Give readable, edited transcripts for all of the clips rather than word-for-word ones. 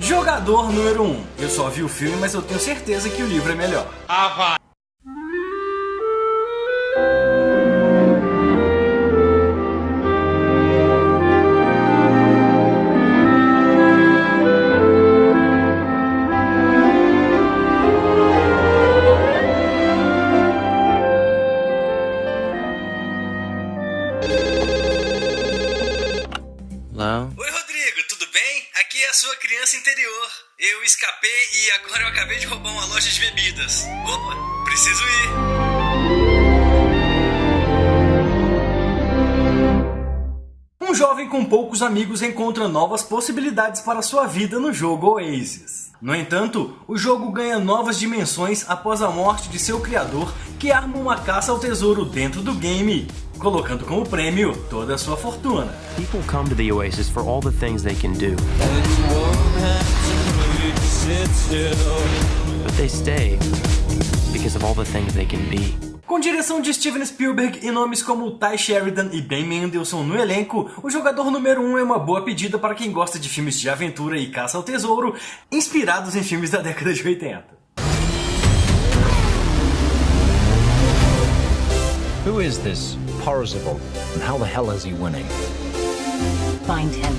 Jogador número 1. Eu só vi o filme, mas eu tenho certeza que o livro é melhor. Ah, vai! Oi, Rodrigo, tudo bem? Aqui é a sua criança interior. Eu escapei e agora eu acabei de roubar uma loja de bebidas. Opa, preciso ir. Um jovem com poucos amigos encontra novas possibilidades para sua vida no jogo Oasis. No entanto, o jogo ganha novas dimensões após a morte de seu criador, que arma uma caça ao tesouro dentro do game, colocando como prêmio toda a sua fortuna. People come to the Oasis for all the things they can do. But they stay because of all the things they can be. Com direção de Steven Spielberg e nomes como Ty Sheridan e Ben Mendelsohn no elenco, o Jogador número 1 é uma boa pedida para quem gosta de filmes de aventura e caça ao tesouro, inspirados em filmes da década de 80. Who is this Parzival, and how the hell is he winning? Find him.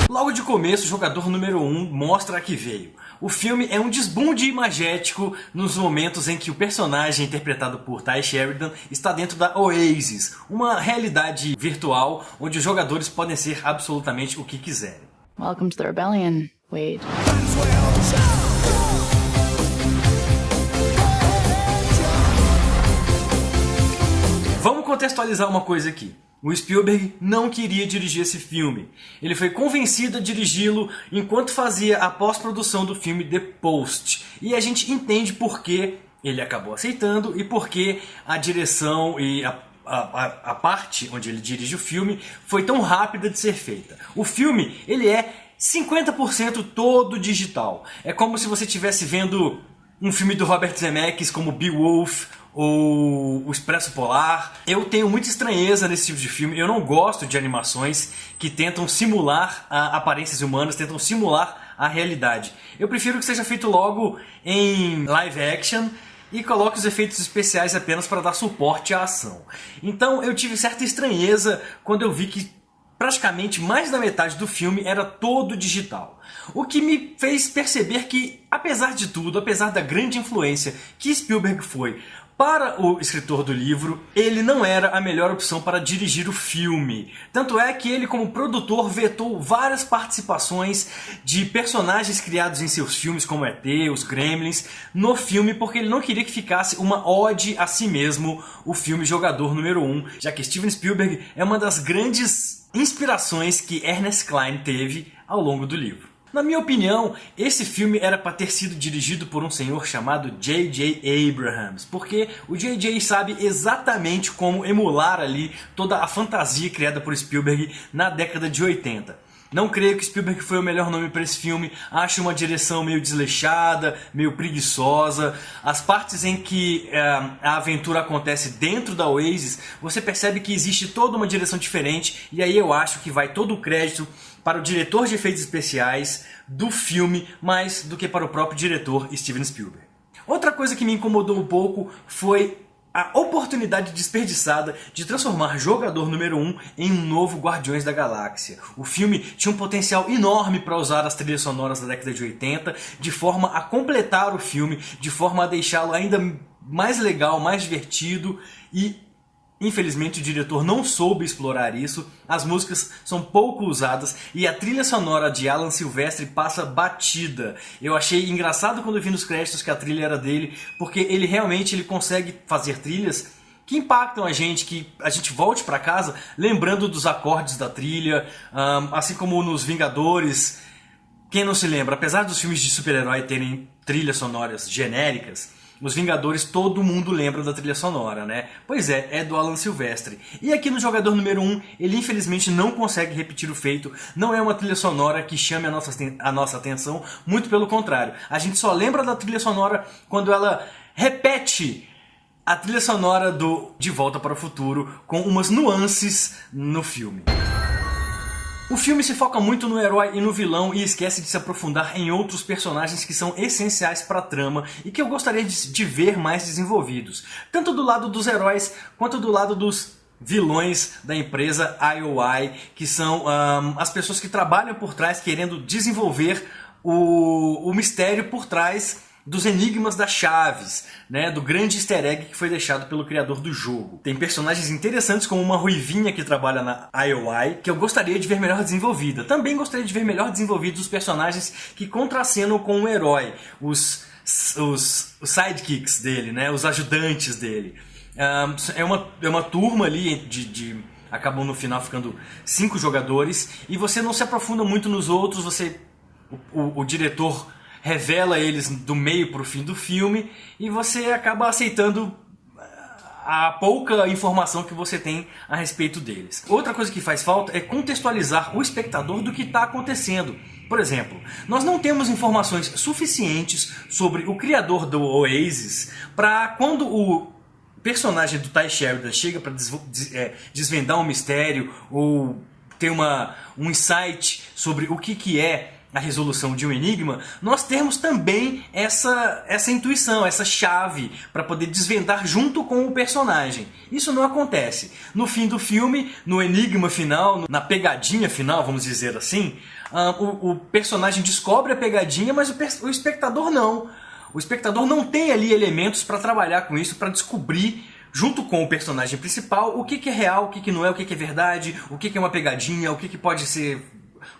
Logo de começo, o Jogador número 1 mostra a que veio. O filme é um desbunde imagético nos momentos em que o personagem interpretado por Ty Sheridan está dentro da Oasis, uma realidade virtual onde os jogadores podem ser absolutamente o que quiserem. Welcome to the rebellion, Wade. Vamos contextualizar uma coisa aqui. O Spielberg não queria dirigir esse filme. Ele foi convencido a dirigi-lo enquanto fazia a pós-produção do filme The Post. E a gente entende por que ele acabou aceitando e por que a direção e a parte onde ele dirige o filme foi tão rápida de ser feita. O filme, ele é 50% todo digital. É como se você estivesse vendo um filme do Robert Zemeckis como Beowulf ou O Expresso Polar. Eu tenho muita estranheza nesse tipo de filme. Eu não gosto de animações que tentam simular aparências humanas, tentam simular a realidade. Eu prefiro que seja feito logo em live action e coloque os efeitos especiais apenas para dar suporte à ação. Então eu tive certa estranheza quando eu vi que praticamente mais da metade do filme era todo digital. O que me fez perceber que, apesar de tudo, apesar da grande influência que Spielberg foi para o escritor do livro, ele não era a melhor opção para dirigir o filme. Tanto é que ele, como produtor, vetou várias participações de personagens criados em seus filmes, como ET, os Gremlins, no filme, porque ele não queria que ficasse uma ode a si mesmo, o filme Jogador número 1, já que Steven Spielberg é uma das grandes inspirações que Ernest Cline teve ao longo do livro. Na minha opinião, esse filme era para ter sido dirigido por um senhor chamado J.J. Abrams, porque o J.J. sabe exatamente como emular ali toda a fantasia criada por Spielberg na década de 80. Não creio que Spielberg foi o melhor nome para esse filme, acho uma direção meio desleixada, meio preguiçosa. As partes em que a aventura acontece dentro da Oasis, você percebe que existe toda uma direção diferente, e aí eu acho que vai todo o crédito para o diretor de efeitos especiais do filme, mais do que para o próprio diretor Steven Spielberg. Outra coisa que me incomodou um pouco foi a oportunidade desperdiçada de transformar Jogador número 1 em um novo Guardiões da Galáxia. O filme tinha um potencial enorme para usar as trilhas sonoras da década de 80, de forma a completar o filme, de forma a deixá-lo ainda mais legal, mais divertido, e infelizmente o diretor não soube explorar isso. As músicas são pouco usadas e a trilha sonora de Alan Silvestre passa batida. Eu achei engraçado quando eu vi nos créditos que a trilha era dele, porque ele realmente consegue fazer trilhas que impactam a gente, que a gente volte pra casa lembrando dos acordes da trilha, assim como nos Vingadores. Quem não se lembra, apesar dos filmes de super-herói terem trilhas sonoras genéricas, os Vingadores, todo mundo lembra da trilha sonora, né? Pois é do Alan Silvestre. E aqui no Jogador número 1, ele infelizmente não consegue repetir o feito. Não é uma trilha sonora que chame a nossa atenção, muito pelo contrário. A gente só lembra da trilha sonora quando ela repete a trilha sonora do De Volta para o Futuro com umas nuances no filme. O filme se foca muito no herói e no vilão e esquece de se aprofundar em outros personagens que são essenciais para a trama e que eu gostaria de ver mais desenvolvidos, tanto do lado dos heróis quanto do lado dos vilões da empresa IOI, que são as pessoas que trabalham por trás querendo desenvolver o mistério por trás dos enigmas das chaves, né, do grande easter egg que foi deixado pelo criador do jogo. Tem personagens interessantes como uma ruivinha que trabalha na IOI, que eu gostaria de ver melhor desenvolvida. Também gostaria de ver melhor desenvolvidos os personagens que contracenam com o herói, os sidekicks dele, né, os ajudantes dele. É uma turma ali acabam no final ficando 5 jogadores e você não se aprofunda muito nos outros, o diretor revela eles do meio para o fim do filme e você acaba aceitando a pouca informação que você tem a respeito deles. Outra coisa que faz falta é contextualizar o espectador do que está acontecendo. Por exemplo, nós não temos informações suficientes sobre o criador do Oasis para quando o personagem do Tye Sheridan chega para desvendar um mistério ou ter um insight sobre o que é a resolução de um enigma, nós temos também essa intuição, essa chave para poder desvendar junto com o personagem. Isso não acontece. No fim do filme, no enigma final, na pegadinha final, vamos dizer assim, o personagem descobre a pegadinha, mas o espectador não. O espectador não tem ali elementos para trabalhar com isso, para descobrir junto com o personagem principal o que é real, o que não é, o que é verdade, o que é uma pegadinha, o que pode ser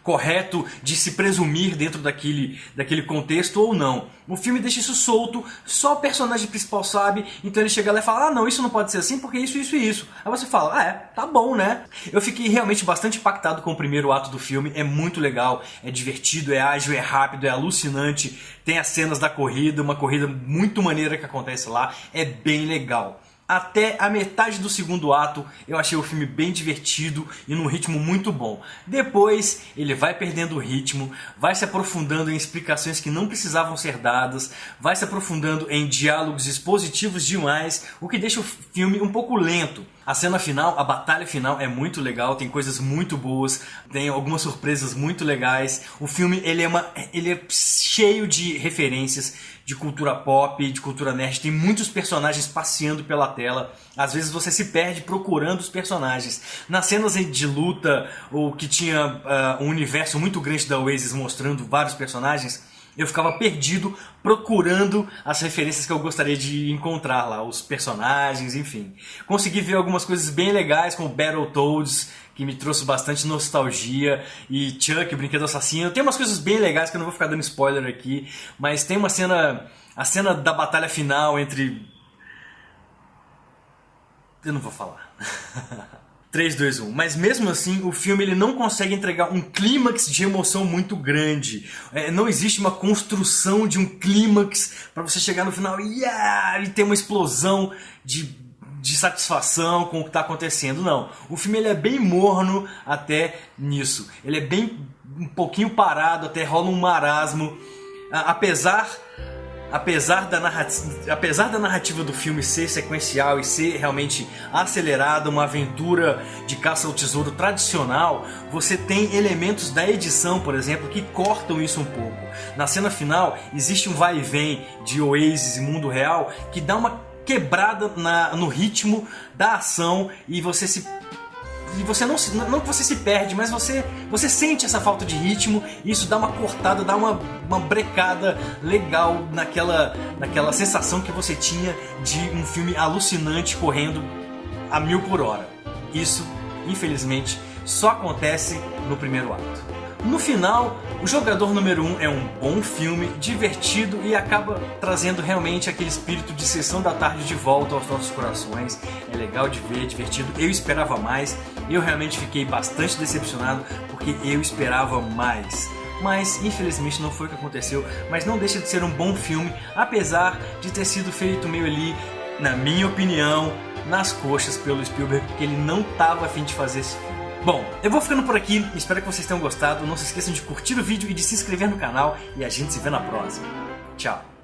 correto de se presumir dentro daquele contexto ou não. O filme deixa isso solto, só o personagem principal sabe, então ele chega lá e fala, não, isso não pode ser assim porque isso e isso. Aí você fala, tá bom, né? Eu fiquei realmente bastante impactado com o primeiro ato do filme, é muito legal, é divertido, é ágil, é rápido, é alucinante, tem as cenas da corrida, uma corrida muito maneira que acontece lá, é bem legal. Até a metade do segundo ato eu achei o filme bem divertido e num ritmo muito bom. Depois ele vai perdendo o ritmo, vai se aprofundando em explicações que não precisavam ser dadas, vai se aprofundando em diálogos expositivos demais, o que deixa o filme um pouco lento. A cena final, a batalha final é muito legal, tem coisas muito boas, tem algumas surpresas muito legais. O filme ele é cheio de referências de cultura pop, de cultura nerd, tem muitos personagens passeando pela tela. Às vezes você se perde procurando os personagens. Nas cenas de luta, ou que tinha um universo muito grande da Oasis mostrando vários personagens, eu ficava perdido procurando as referências que eu gostaria de encontrar lá, os personagens, enfim. Consegui ver algumas coisas bem legais, como Battletoads, que me trouxe bastante nostalgia, e Chuck, Brinquedo Assassino. Tem umas coisas bem legais que eu não vou ficar dando spoiler aqui, mas tem a cena da batalha final entre... Eu não vou falar. 3, 2, 1. Mas mesmo assim, o filme ele não consegue entregar um clímax de emoção muito grande. Não existe uma construção de um clímax para você chegar no final e ter uma explosão de satisfação com o que está acontecendo. Não. O filme ele é bem morno até nisso. Ele é bem um pouquinho parado, até rola um marasmo. Apesar da narrativa do filme ser sequencial e ser realmente acelerada, uma aventura de caça ao tesouro tradicional, você tem elementos da edição, por exemplo, que cortam isso um pouco. Na cena final, existe um vai e vem de Oasis e mundo real que dá uma quebrada no ritmo da ação e você não que você se perde, mas você sente essa falta de ritmo e isso dá uma cortada, dá uma brecada legal naquela sensação que você tinha de um filme alucinante correndo a 1000 por hora. Isso, infelizmente, só acontece no primeiro ato. No final, O Jogador Número 1 é um bom filme, divertido e acaba trazendo realmente aquele espírito de sessão da tarde de volta aos nossos corações. É legal de ver, é divertido. Eu esperava mais, eu realmente fiquei bastante decepcionado porque eu esperava mais. Mas infelizmente não foi o que aconteceu, mas não deixa de ser um bom filme, apesar de ter sido feito meio ali, na minha opinião, nas coxas pelo Spielberg, porque ele não estava a fim de fazer esse filme. Bom, eu vou ficando por aqui, espero que vocês tenham gostado, não se esqueçam de curtir o vídeo e de se inscrever no canal e a gente se vê na próxima. Tchau!